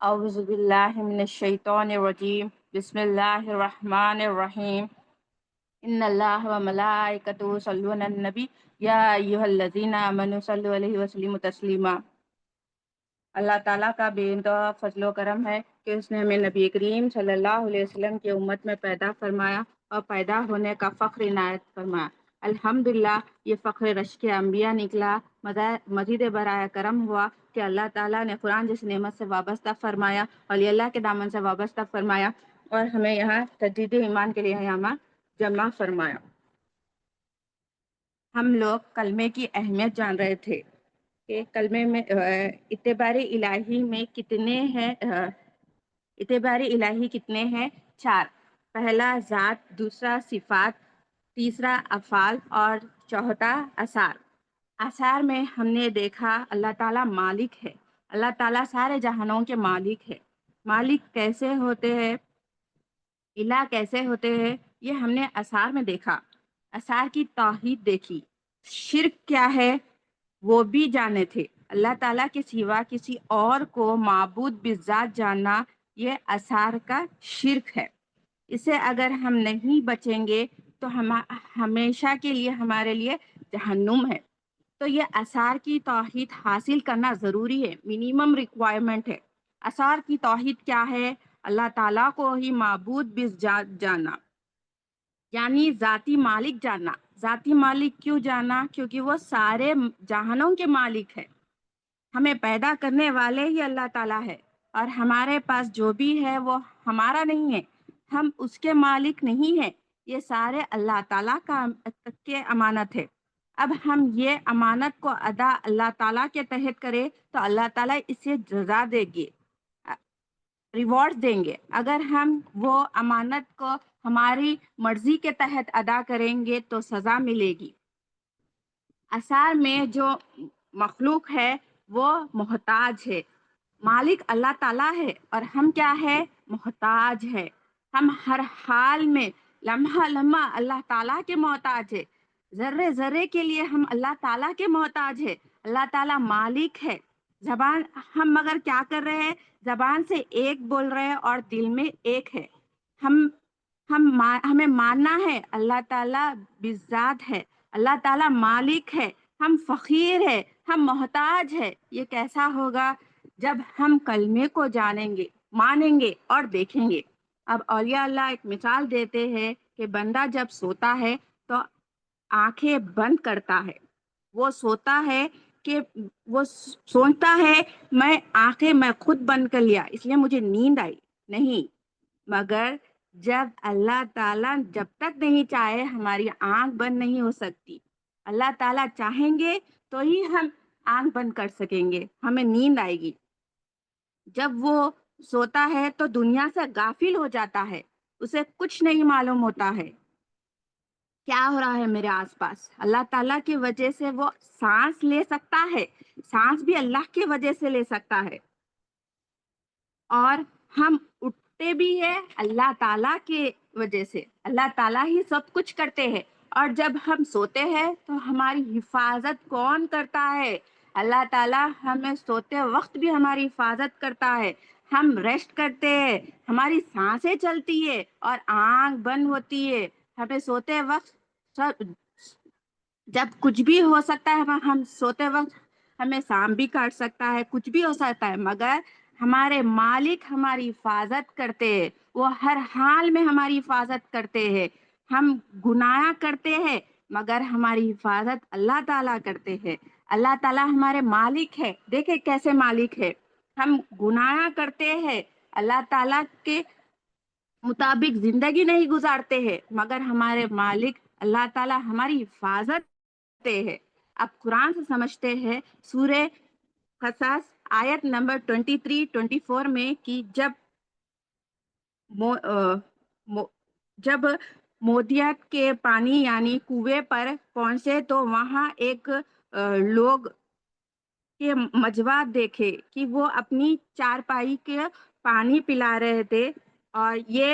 اعوذ باللہ من الشیطان الرجیم بسم اللہ الرحمن الرحیم ان اللہ و ملائکتہ یصلون علی النبی یا ایھا الذین آمنوا صلوا علیہ وسلموا تسلیما۔ اللہ تعالیٰ کا بے انتہا فضل و کرم ہے کہ اس نے ہمیں نبی کریم صلی اللہ علیہ وسلم کی امت میں پیدا فرمایا اور پیدا ہونے کا فخر عنایت فرمایا۔ الحمدللہ یہ فخر رشک انبیاء نکلا، مزید برائے کرم ہوا کہ اللہ تعالیٰ نے قرآن جس نعمت سے وابستہ فرمایا، اولیاء اللہ کے دامن سے وابستہ فرمایا اور ہمیں یہاں تجدید ایمان کے لیے یہاں جمع فرمایا۔ ہم لوگ کلمے کی اہمیت جان رہے تھے کہ کلمے میں اعتبار الہی میں کتنے ہیں، اعتبار الہی کتنے ہیں؟ 4۔ پہلا ذات، دوسرا صفات، تیسرا افعال اور چوتھا آثار۔ آثار میں ہم نے دیکھا اللہ تعالیٰ مالک ہے، اللہ تعالیٰ سارے جہانوں کے مالک ہے۔ مالک کیسے ہوتے ہیں، الہ کیسے ہوتے ہیں، یہ ہم نے آثار میں دیکھا۔ آثار کی توحید دیکھی، شرک کیا ہے وہ بھی جانے تھے۔ اللہ تعالیٰ کے سوا کسی اور کو معبود بذات جاننا یہ آثار کا شرک ہے۔ اسے اگر ہم نہیں بچیں گے تو ہمیشہ کے لیے ہمارے لیے جہنم ہے۔ تو یہ آثار کی توحید حاصل کرنا ضروری ہے، منیمم ریکوائرمنٹ ہے۔ آثار کی توحید کیا ہے؟ اللہ تعالیٰ کو ہی معبود بذات جاننا، یعنی ذاتی مالک جاننا۔ ذاتی مالک کیوں جاننا؟ کیونکہ وہ سارے جہانوں کے مالک ہے۔ ہمیں پیدا کرنے والے ہی اللہ تعالیٰ ہے اور ہمارے پاس جو بھی ہے وہ ہمارا نہیں ہے، ہم اس کے مالک نہیں ہیں، یہ سارے اللہ تعالیٰ کے امانت ہے۔ اب ہم یہ امانت کو ادا اللہ تعالیٰ کے تحت کریں تو اللہ تعالیٰ اسے جزا دے گے، ریوارڈ دیں گے۔ اگر ہم وہ امانت کو ہماری مرضی کے تحت ادا کریں گے تو سزا ملے گی۔ آثار میں جو مخلوق ہے وہ محتاج ہے، مالک اللہ تعالیٰ ہے اور ہم کیا ہے؟ محتاج ہے۔ ہم ہر حال میں لمحہ لمحہ اللہ تعالیٰ کے محتاج ہے، ذرے ذرے کے لیے ہم اللہ تعالیٰ کے محتاج ہے۔ اللہ تعالیٰ مالک ہے۔ زبان ہم مگر کیا کر رہے ہیں؟ زبان سے ایک بول رہے ہیں اور دل میں ایک ہے۔ ہمیں ماننا ہے اللہ تعالیٰ بذات ہے، اللہ تعالیٰ مالک ہے، ہم فقیر ہے، ہم محتاج ہے۔ یہ کیسا ہوگا؟ جب ہم کلمے کو جانیں گے، مانیں گے اور دیکھیں گے۔ اب اولیاء اللہ ایک مثال دیتے ہیں کہ بندہ جب سوتا ہے تو آنکھیں بند کرتا ہے، وہ سوتا ہے کہ وہ سوچتا ہے میں خود بند کر لیا اس لیے مجھے نیند آئی، نہیں، مگر جب اللہ تعالیٰ جب تک نہیں چاہے ہماری آنکھ بند نہیں ہو سکتی۔ اللہ تعالیٰ چاہیں گے تو ہی ہم آنکھ بند کر سکیں گے، ہمیں نیند آئے گی۔ جب وہ سوتا ہے تو دنیا سے غافل ہو جاتا ہے، اسے کچھ نہیں معلوم ہوتا ہے کیا ہو رہا ہے میرے آس پاس۔ اللہ تعالیٰ کی وجہ سے وہ سانس لے سکتا ہے، سانس بھی اللہ کی وجہ سے لے سکتا ہے، اور ہم اٹھتے بھی ہیں اللہ تعالیٰ کی وجہ سے۔ اللہ تعالیٰ ہی سب کچھ کرتے ہیں۔ اور جب ہم سوتے ہیں تو ہماری حفاظت کون کرتا ہے؟ اللہ تعالیٰ ہمیں سوتے وقت بھی ہماری حفاظت کرتا ہے۔ ہم ریسٹ کرتے ہیں، ہماری سانسیں چلتی ہے اور آنکھ بند ہوتی ہے۔ ہمیں سوتے وقت جب کچھ بھی ہو سکتا ہے، ہم سوتے وقت ہمیں سانپ بھی کاٹ سکتا ہے، کچھ بھی ہو سکتا ہے، مگر ہمارے مالک ہماری حفاظت کرتے ہیں، وہ ہر حال میں ہماری حفاظت کرتے ہیں۔ ہم گناہ کرتے ہیں مگر ہماری حفاظت اللہ تعالیٰ کرتے ہیں۔ اللہ تعالیٰ ہمارے مالک ہے، دیکھیں کیسے مالک ہے۔ ہم گناہ کرتے ہیں، اللہ تعالیٰ کے مطابق زندگی نہیں گزارتے ہیں، مگر ہمارے مالک اللہ تعالیٰ ہماری حفاظت کرتے ہیں۔ اب قرآن سے سمجھتے ہیں سورہ قصص آیت نمبر 23-24 میں کہ جب مودیت کے پانی یعنی کنویں پر پہنچے تو وہاں ایک لوگ کے مجموعات دیکھے کہ وہ اپنی چارپائی کے پانی پلا رہے تھے، اور یہ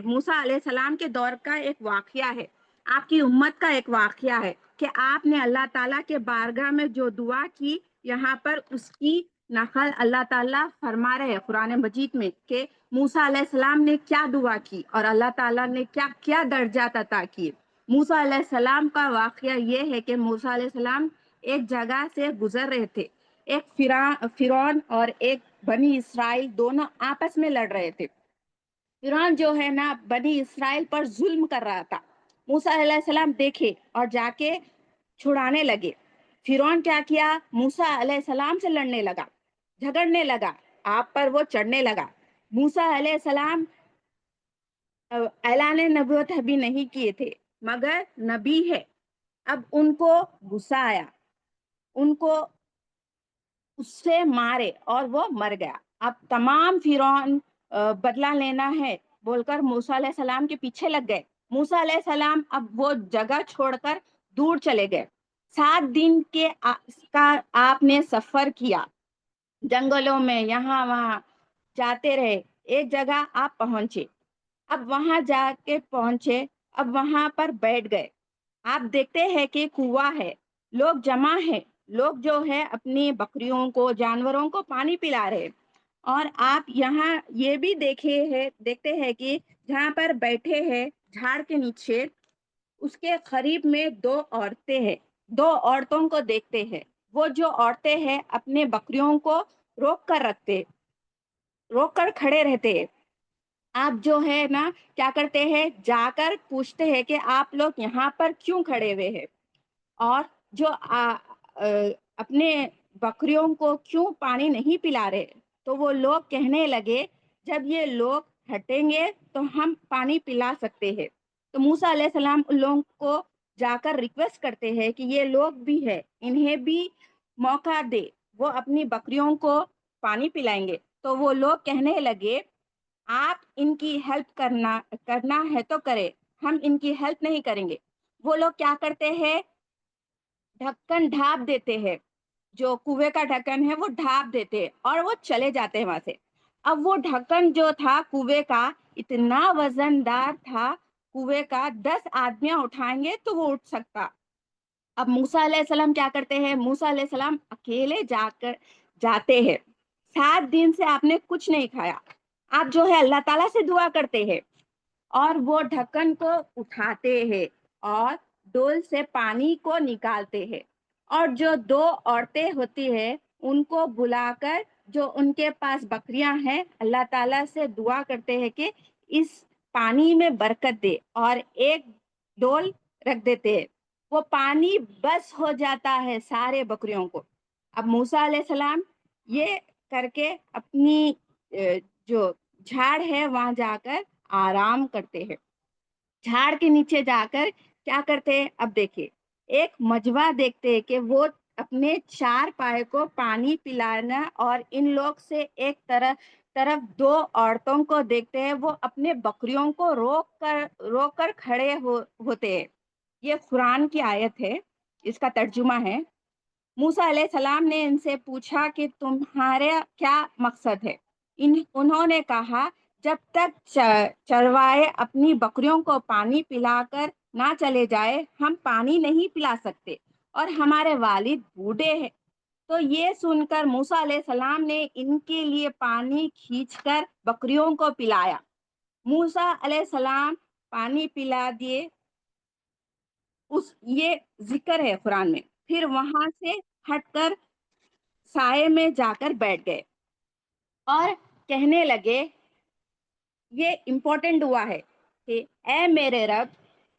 موسیٰ علیہ السلام کے دور کا ایک واقعہ ہے، آپ کی امت کا ایک واقعہ ہے کہ آپ نے اللہ تعالیٰ کے بارگاہ میں جو دعا کی، یہاں پر اس کی نقل اللہ تعالیٰ فرما رہے ہیں قرآن مجید میں کہ موسیٰ علیہ السلام نے کیا دعا کی اور اللہ تعالیٰ نے کیا کیا درجات عطا کیے۔ موسیٰ علیہ السلام کا واقعہ یہ ہے کہ موسیٰ علیہ السلام ایک جگہ سے گزر رہے تھے، ایک فرعون اور ایک بنی اسرائیل دونوں آپس میں لڑ رہے تھے۔ فرعون جو ہے نا بنی اسرائیل پر ظلم کر رہا تھا۔ موسیٰ علیہ السلام دیکھے اور جا کے چھڑانے لگے۔ فرعون کیا کیا؟ موسیٰ علیہ السلام سے لڑنے لگا، جھگڑنے لگا، آپ پر وہ چڑھنے لگا۔ موسیٰ علیہ السلام اعلان نبوت ابھی نہیں کیے تھے مگر نبی ہے۔ اب ان کو غصہ آیا، ان کو اس سے مارے اور وہ مر گیا۔ اب تمام فرعون بدلہ لینا ہے بول کر موسیٰ علیہ السلام کے پیچھے لگ گئے۔ موسیٰ علیہ السلام اب وہ جگہ چھوڑ کر دور چلے گئے۔ 7 دن کے کا آپ نے سفر کیا، جنگلوں میں یہاں وہاں جاتے رہے، ایک جگہ آپ پہنچے۔ اب وہاں جا کے پہنچے، اب وہاں پر بیٹھ گئے۔ آپ دیکھتے ہیں کہ کنواں ہے، لوگ جمع ہے، لوگ جو ہے اپنی بکریوں کو جانوروں کو پانی پلا رہے۔ اور آپ یہاں یہ بھی دیکھتے ہیں کہ جہاں پر بیٹھے ہیں جھاڑ کے نیچے، اس کے قریب میں 2 عورتیں ہیں۔ 2 عورتوں کو دیکھتے ہیں، وہ جو عورتیں ہیں اپنے بکریوں کو روک کر کھڑے رہتے ہیں۔ آپ جو ہے نا کیا کرتے ہیں، جا کر پوچھتے ہیں کہ آپ لوگ یہاں پر کیوں کھڑے ہوئے ہیں اور جو اپنے بکریوں کو کیوں پانی نہیں پلا رہے۔ تو وہ لوگ کہنے لگے جب یہ لوگ ہٹیں گے تو ہم پانی پلا سکتے ہیں۔ تو موسیٰ علیہ السلام ان لوگوں کو جا کر ریکویسٹ کرتے ہیں کہ یہ لوگ بھی ہے، انہیں بھی موقع دے، وہ اپنی بکریوں کو پانی پلائیں گے۔ تو وہ لوگ کہنے لگے آپ ان کی ہیلپ کرنا ہے تو کرے، ہم ان کی ہیلپ نہیں کریں گے۔ وہ لوگ کیا کرتے ہیں، ڈھکن ڈھانپ دیتے ہیں، جو کنویں کا ڈھکن ہے وہ ڈھانپ دیتے ہیں اور وہ چلے جاتے ہیں وہاں سے۔ اب وہ ڈھکن جو تھا کنویں کا اتنا وزن دار تھا، کنویں کا 10 آدمیاں اٹھائیں گے تو وہ اٹھ سکتا۔ اب موسیٰ علیہ السلام کیا کرتے ہیں، موسیٰ علیہ السلام اکیلے جاتے ہیں۔ 7 دن سے آپ نے کچھ نہیں کھایا، آپ جو ہے اللہ تعالیٰ سے دعا کرتے ہیں اور وہ ڈھکن کو اٹھاتے ہیں اور ڈول سے پانی کو نکالتے ہیں، اور جو 2 عورتیں ہوتی ہیں ان کو بلا کر جو ان کے پاس بکریاں ہیں اللہ تعالیٰ سے دعا کرتے ہیں کہ اس پانی میں برکت دے، اور ایک ڈول رکھ دیتے ہیں، وہ پانی بس ہو جاتا ہے سارے بکریوں کو۔ اب موسیٰ علیہ السلام یہ کر کے اپنی جو جھاڑ ہے وہاں جا کر آرام کرتے ہیں۔ جھاڑ کے نیچے جا کر کیا کرتے ہیں، اب دیکھیے ایک مجمع دیکھتے ہیں کہ وہ اپنے 4 پائے کو پانی پلانا، اور ان لوگ سے ایک طرف 2 عورتوں کو دیکھتے ہیں، وہ اپنے بکریوں کو روک کر کھڑے ہوتے ہیں۔ یہ قرآن کی آیت ہے، اس کا ترجمہ ہے۔ موسیٰ علیہ السلام نے ان سے پوچھا کہ تمہارے کیا مقصد ہے؟ انہوں نے کہا جب تک چروائے اپنی بکریوں کو پانی پلا کر نہ چلے جائے ہم پانی نہیں پلا سکتے، اور ہمارے والد بوڑھے ہیں۔ تو یہ سن کر موسیٰ علیہ السلام نے ان کے لیے پانی کھینچ کر بکریوں کو پلایا۔ موسیٰ علیہ السلام پانی پلا دیے، یہ ذکر ہے قرآن میں۔ پھر وہاں سے ہٹ کر سائے میں جا کر بیٹھ گئے اور کہنے لگے، یہ امپورٹنٹ دعا ہے کہ اے میرے رب،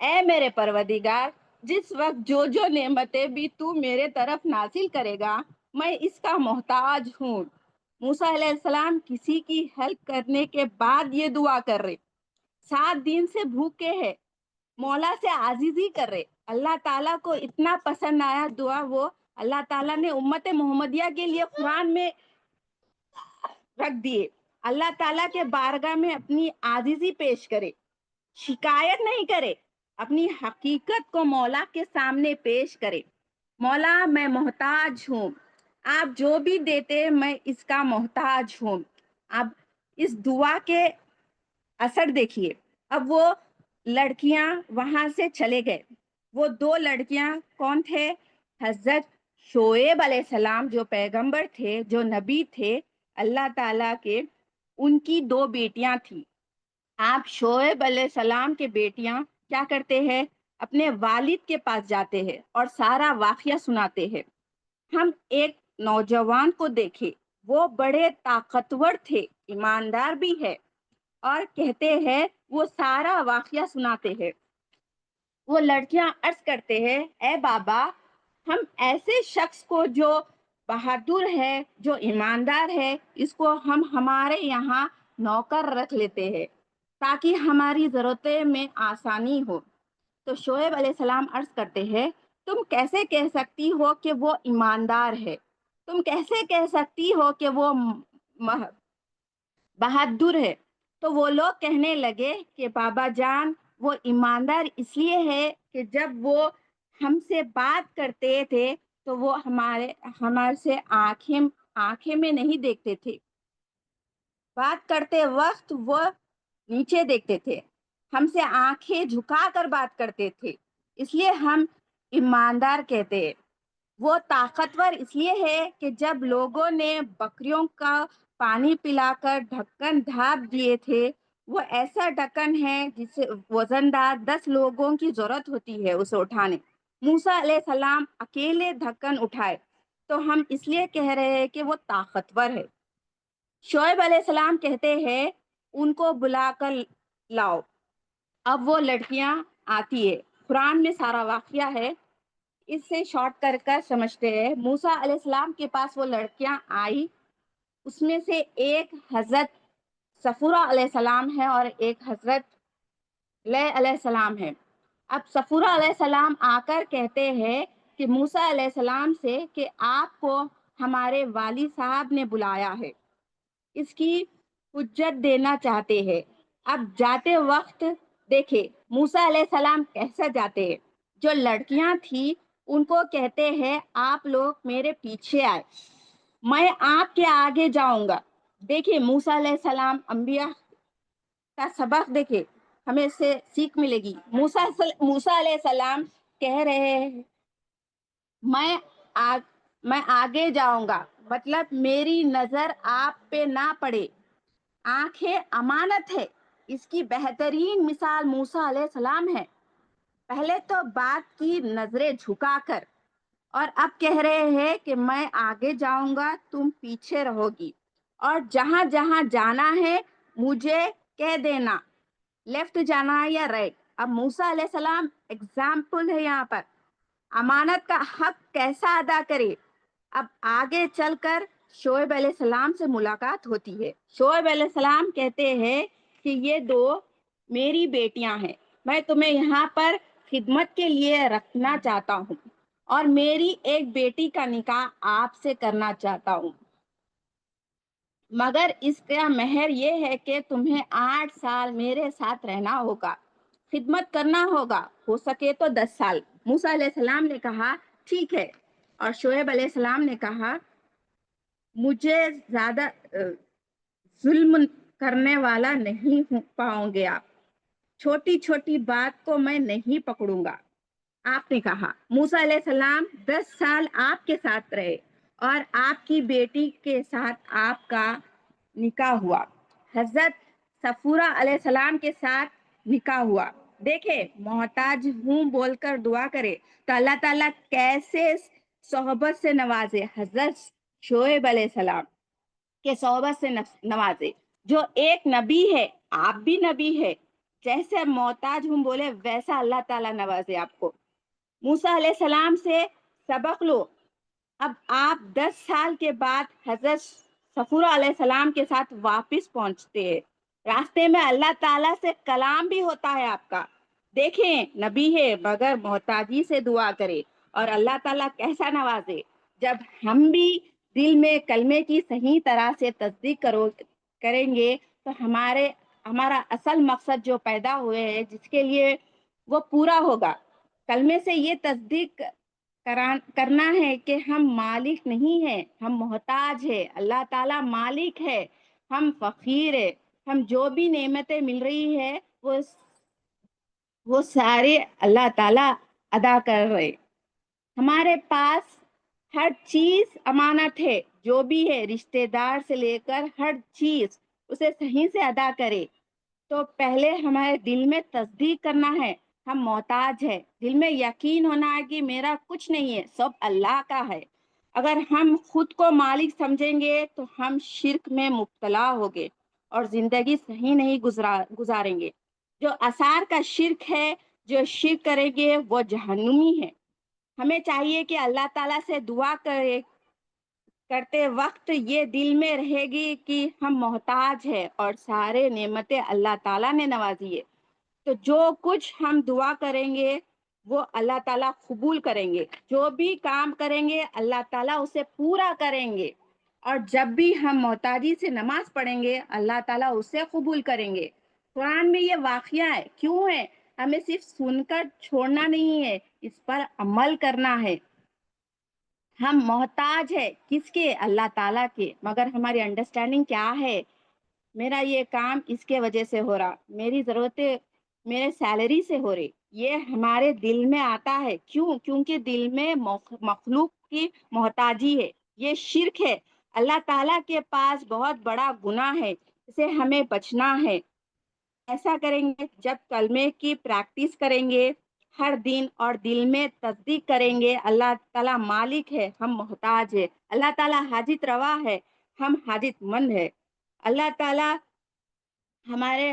اے میرے پروردگار، جس وقت جو نعمتیں بھی تو میرے طرف نازل کرے گا میں اس کا محتاج ہوں۔ موسیٰ علیہ السلام کسی کی ہیلپ کرنے کے بعد یہ دعا کر رہے، 7 دن سے بھوکے ہیں، مولا سے عاجزی کر رہے۔ اللہ تعالیٰ کو اتنا پسند آیا دعا، وہ اللہ تعالیٰ نے امت محمدیہ کے لیے قرآن میں رکھ دیے۔ اللہ تعالیٰ کے بارگاہ میں اپنی عاجزی پیش کرے، شکایت نہیں کرے، اپنی حقیقت کو مولا کے سامنے پیش کرے۔ مولا میں محتاج ہوں، آپ جو بھی دیتے میں اس کا محتاج ہوں۔ اب اس دعا کے اثر دیکھیے، اب وہ لڑکیاں وہاں سے چلے گئے۔ وہ 2 لڑکیاں کون تھے؟ حضرت شعیب علیہ السلام جو پیغمبر تھے، جو نبی تھے اللہ تعالیٰ کے، ان کی 2 بیٹیاں تھیں۔ آپ شعیب علیہ السلام کے بیٹیاں کیا کرتے ہیں؟ اپنے والد کے پاس جاتے ہیں اور سارا واقعہ سناتے ہیں۔ ہم ایک نوجوان کو دیکھے، وہ بڑے طاقتور تھے، ایماندار بھی ہے، اور کہتے ہیں وہ سارا واقعہ سناتے ہیں۔ وہ لڑکیاں عرض کرتے ہیں، اے بابا، ہم ایسے شخص کو جو بہادر ہے، جو ایماندار ہے، اس کو ہم ہمارے یہاں نوکر رکھ لیتے ہیں تاکہ ہماری ضرورتیں میں آسانی ہو۔ تو شعیب علیہ السلام عرض کرتے ہیں، تم کیسے کہہ سکتی ہو کہ وہ ایماندار ہے؟ تم کیسے کہہ سکتی ہو کہ وہ بہادر ہے؟ تو وہ لوگ کہنے لگے کہ بابا جان، وہ ایماندار اس لیے ہے کہ جب وہ ہم سے بات کرتے تھے تو وہ ہمارے سے آنکھیں میں نہیں دیکھتے تھے، بات کرتے وقت وہ نیچے دیکھتے تھے، ہم سے آنکھیں جھکا کر بات کرتے تھے، اس لیے ہم ایماندار کہتے ہیں۔ وہ طاقتور اس لیے ہے کہ جب لوگوں نے بکریوں کا پانی پلا کر ڈھکن ڈھانپ دیے تھے، وہ ایسا ڈھکن ہے جسے وزن دار 10 لوگوں کی ضرورت ہوتی ہے اسے اٹھانے۔ موسیٰ علیہ السلام اکیلے ڈھکن اٹھائے، تو ہم اس لیے کہہ رہے ہیں کہ وہ طاقتور ہے۔ شعیب علیہ السلام کہتے ہیں، ان کو بلا کر لاؤ۔ اب وہ لڑکیاں آتی ہے، قرآن میں سارا واقعہ ہے، اس سے شارٹ کر کر سمجھتے ہیں۔ موسیٰ علیہ السلام کے پاس وہ لڑکیاں آئی، اس میں سے ایک حضرت صفورہ علیہ السلام ہے اور ایک حضرت لے علیہ السلام ہے۔ اب صفورہ علیہ السلام آ کر کہتے ہیں کہ موسیٰ علیہ السلام سے کہ آپ کو ہمارے والد صاحب نے بلایا ہے، اس کی حجت دینا چاہتے ہیں۔ اب جاتے وقت دیکھے موسیٰ علیہ السلام کیسا جاتے ہیں۔ جو لڑکیاں تھیں ان کو کہتے ہیں، آپ لوگ میرے پیچھے آئے، میں آپ کے آگے جاؤں گا۔ دیکھیں موسیٰ علیہ السلام، انبیاء کا سبق دیکھے، ہمیں اس سے سیکھ ملے گی۔ موسیٰ علیہ السلام کہہ رہے ہیں، میں آگے جاؤں گا، مطلب میری نظر آپ پہ نہ پڑے، آنکھیں امانت ہے۔ اس کی بہترین مثال موسیٰ علیہ السلام ہے۔ پہلے تو بات کی نظریں جھکا کر، اور اب کہہ رہے ہیں کہ میں آگے جاؤں گا، تم پیچھے رہو گی، اور جہاں جہاں جانا ہے مجھے کہہ دینا، لیفٹ جانا ہے یا رائٹ۔ اب موسیٰ علیہ السلام اگزامپل ہے یہاں پر، امانت کا حق کیسا ادا کرے۔ اب آگے چل کر شعیب علیہ السلام سے ملاقات ہوتی ہے۔ شعیب علیہ السلام کہتے ہیں کہ یہ 2 میری بیٹیاں ہیں، میں تمہیں یہاں پر خدمت کے لیے رکھنا چاہتا ہوں، اور میری ایک بیٹی کا نکاح آپ سے کرنا چاہتا ہوں، مگر اس کا مہر یہ ہے کہ تمہیں 8 سال میرے ساتھ رہنا ہوگا، خدمت کرنا ہوگا، ہو سکے تو 10 سال۔ موسیٰ علیہ السلام نے کہا ٹھیک ہے، اور شعیب علیہ السلام نے کہا مجھے زیادہ ظلم کرنے والا نہیں پاؤں گے آپ، چھوٹی چھوٹی بات کو میں نہیں پکڑوں گا۔ آپ نے کہا موسیٰ علیہ السلام 10 سال آپ کے ساتھ رہے، اور آپ کی بیٹی کے ساتھ آپ کا نکاح ہوا، حضرت صفورہ علیہ السلام کے ساتھ نکاح ہوا۔ دیکھے محتاج ہوں بول کر دعا کرے تو اللہ تعالیٰ کیسے صحبت سے نوازے، حضرت شعیب علیہ السلام کے صحبت سے نوازے، جو ایک نبی ہے، آپ بھی نبی ہے، جیسے محتاج ہوں بولے ویسا اللہ تعالیٰ نوازے آپ کو۔ موسیٰ علیہ السلام سے سبق لو۔ اب آپ 10 سال کے بعد حضرت صفورہ علیہ السلام کے ساتھ واپس پہنچتے ہیں، راستے میں اللہ تعالیٰ سے کلام بھی ہوتا ہے آپ کا۔ دیکھیں نبی ہے مگر محتاجی سے دعا کرے، اور اللہ تعالیٰ کیسا نوازے۔ جب ہم بھی دل میں کلمے کی صحیح طرح سے تصدیق کریں گے تو ہمارا اصل مقصد جو پیدا ہوئے ہے جس کے لیے وہ پورا ہوگا۔ کلمے سے یہ تصدیق کرنا ہے کہ ہم مالک نہیں ہیں، ہم محتاج ہے، اللہ تعالیٰ مالک ہے، ہم فقیر ہے، ہم جو بھی نعمتیں مل رہی ہے وہ سارے اللہ تعالیٰ ادا کر رہے۔ ہمارے پاس ہر چیز امانت ہے، جو بھی ہے رشتے دار سے لے کر ہر چیز اسے صحیح سے ادا کرے. تو پہلے ہمارے دل میں تصدیق کرنا ہے، ہم محتاج ہے، دل میں یقین ہونا ہے کہ میرا کچھ نہیں ہے، سب اللہ کا ہے. اگر ہم خود کو مالک سمجھیں گے تو ہم شرک میں مبتلا ہوگے اور زندگی صحیح نہیں گزاریں گے. جو آثار کا شرک ہے، جو شرک کریں گے وہ جہنمی ہے. ہمیں چاہیے کہ اللہ تعالیٰ سے دعا کرتے وقت یہ دل میں رہے گی کہ ہم محتاج ہے اور سارے نعمتیں اللہ تعالیٰ نے نوازی ہے. تو جو کچھ ہم دعا کریں گے وہ اللہ تعالیٰ قبول کریں گے. جو بھی کام کریں گے اللہ تعالیٰ اسے پورا کریں گے. اور جب بھی ہم محتاجی سے نماز پڑھیں گے اللہ تعالیٰ اسے قبول کریں گے. قرآن میں یہ واقعہ ہے، کیوں ہے؟ ہمیں صرف سن کر چھوڑنا نہیں ہے، اس پر عمل کرنا ہے. ہم محتاج ہے کس کے؟ اللہ تعالیٰ کے. مگر ہماری انڈرسٹینڈنگ کیا ہے؟ میرا یہ کام اس کے وجہ سے ہو رہا، میری ضرورتیں میرے سیلری سے ہو رہی. یہ ہمارے دل میں آتا ہے. کیوں؟ کیونکہ دل میں مخلوق کی محتاجی ہے. یہ شرک ہے. اللہ تعالیٰ کے پاس بہت بڑا گناہ ہے، اسے ہمیں بچنا ہے. ایسا کریں گے جب کلمے کی پریکٹس کریں گے ہر دن اور دل میں تصدیق کریں گے اللہ تعالیٰ مالک ہے، ہم محتاج ہے. اللہ تعالیٰ حاجت روا ہے، ہم حاجت مند ہے. اللہ تعالیٰ ہمارے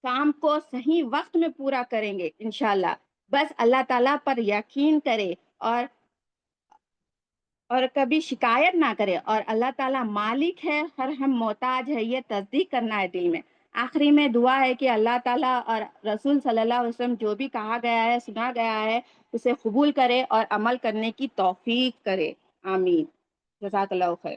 کام کو صحیح وقت میں پورا کریں گے انشاءاللہ. بس اللہ تعالیٰ پر یقین کرے اور کبھی شکایت نہ کرے. اور اللہ تعالیٰ مالک ہے اور ہم محتاج ہے، یہ تصدیق کرنا ہے دل میں. آخری میں دعا ہے کہ اللہ تعالیٰ اور رسول صلی اللہ علیہ وسلم جو بھی کہا گیا ہے، سنا گیا ہے، اسے قبول کرے اور عمل کرنے کی توفیق کرے. آمین. جزاک اللہ خیر.